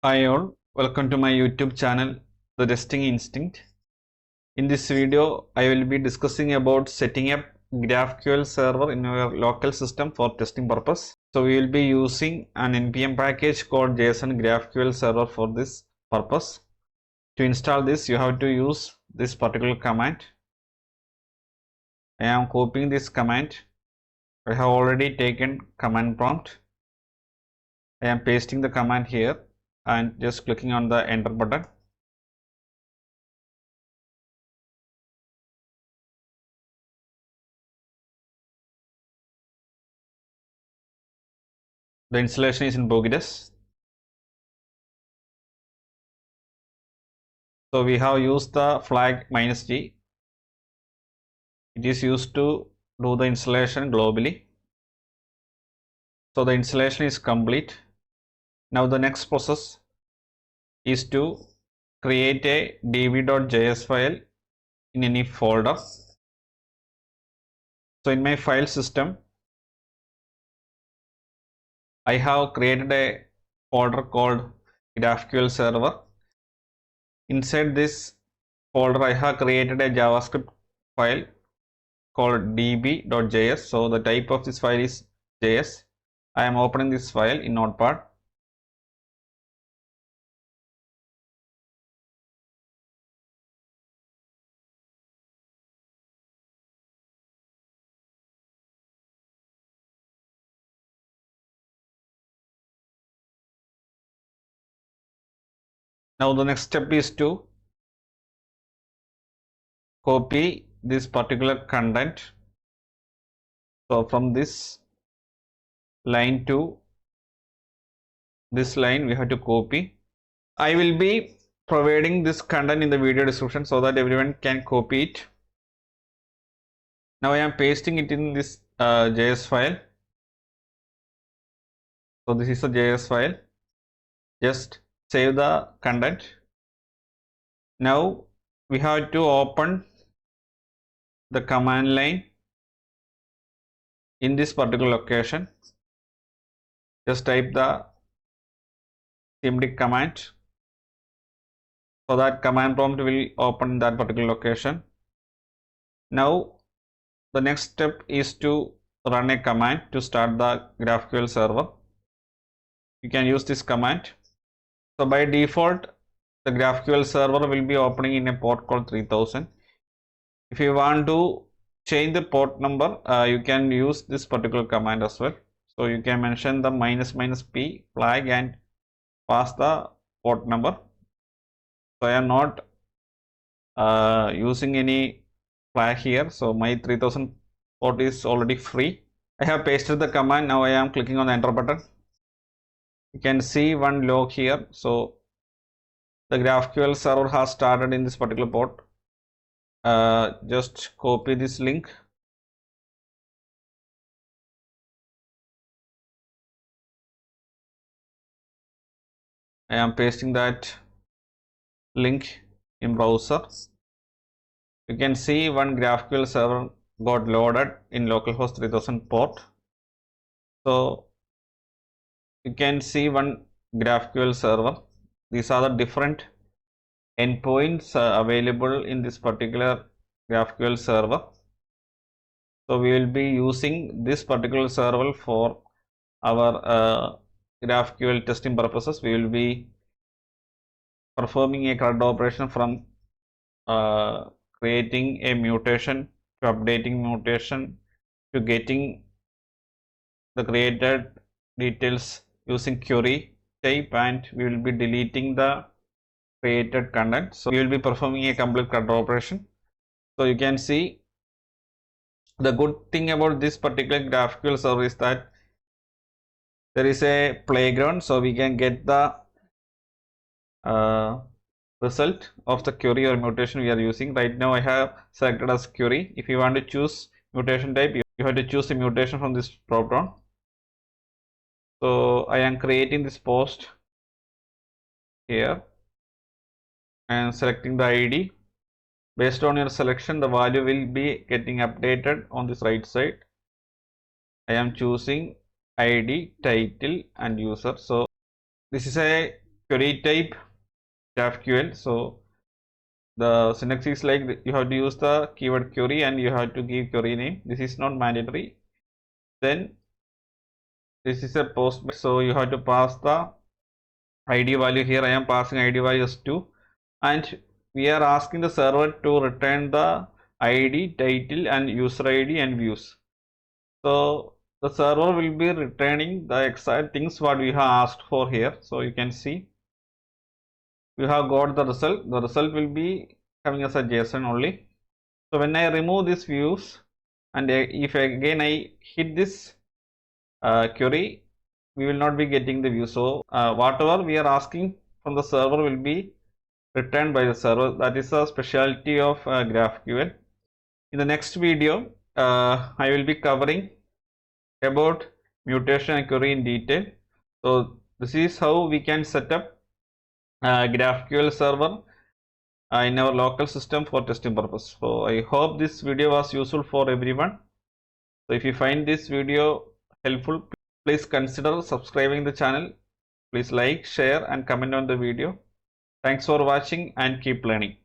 Hi all, welcome to my YouTube channel, The Testing Instinct. In this video, I will be discussing about setting up GraphQL server in your local system for testing purpose. So we will be using an npm package called json-graphql server for this purpose. To install this, you have to use this particular command. I am copying this command. I have already taken command prompt. I am pasting the command here and just clicking on the enter button. The installation is in progress. So we have used the flag -g. It is used to do the installation globally. So the installation is complete. Now the next process is to create a db.js file in any folder. So in my file system, I have created a folder called GraphQL Server. Inside this folder, I have created a JavaScript file called db.js. So the type of this file is JS. I am opening this file in Notepad. Now the next step is to copy this particular content. So from this line to this line we have to copy. I will be providing this content in the video description so that everyone can copy it. Now I am pasting it in this JS file. So this is a JS file. Just save the content. Now we have to open the command line in this particular location. Just type the cmd command. So that command prompt will open that particular location. Now the next step is to run a command to start the GraphQL server. You can use this command. So by default, the GraphQL server will be opening in a port called 3000. If you want to change the port number, you can use this particular command as well. So you can mention the --p flag and pass the port number. So I am not using any flag here. So my 3000 port is already free. I have pasted the command. Now I am clicking on the enter button. You can see one log here. So the GraphQL server has started in this particular port. Just copy this link. I am pasting that link in browser. You can see one GraphQL server got loaded in localhost 3000 port. So you can see one GraphQL server. These are the different endpoints available in this particular GraphQL server. So we will be using this particular server for our GraphQL testing purposes. We will be performing a CRUD operation from creating a mutation to updating mutation to getting the created details using query type, and we will be deleting the created content. So we will be performing a complete CRUD operation. So you can see the good thing about this particular GraphQL server is that there is a playground, so we can get the result of the query or mutation we are using. Right now I have selected as query. If you want to choose mutation type, you have to choose the mutation from this drop down. So I am creating this post here and selecting the ID. Based on your selection, the value will be getting updated on this right side. I am choosing ID, title and user. So this is a query type GraphQL. So the syntax is like you have to use the keyword query and you have to give query name. This is not mandatory. Then this is a post, so you have to pass the ID value. Here I am passing ID value as 2, and we are asking the server to return the ID, title and user ID and views. So the server will be returning the exact things what we have asked for here. So you can see we have got the result. The result will be coming as a JSON only. So when I remove these views and if again I hit this query, we will not be getting the view. So whatever we are asking from the server will be returned by the server. That is a specialty of GraphQL. In the next video, I will be covering about mutation and query in detail. So this is how we can set up GraphQL server in our local system for testing purpose. So I hope this video was useful for everyone. So if you find this video helpful, please consider subscribing the channel. Please like, share and comment on the video. Thanks for watching and keep learning.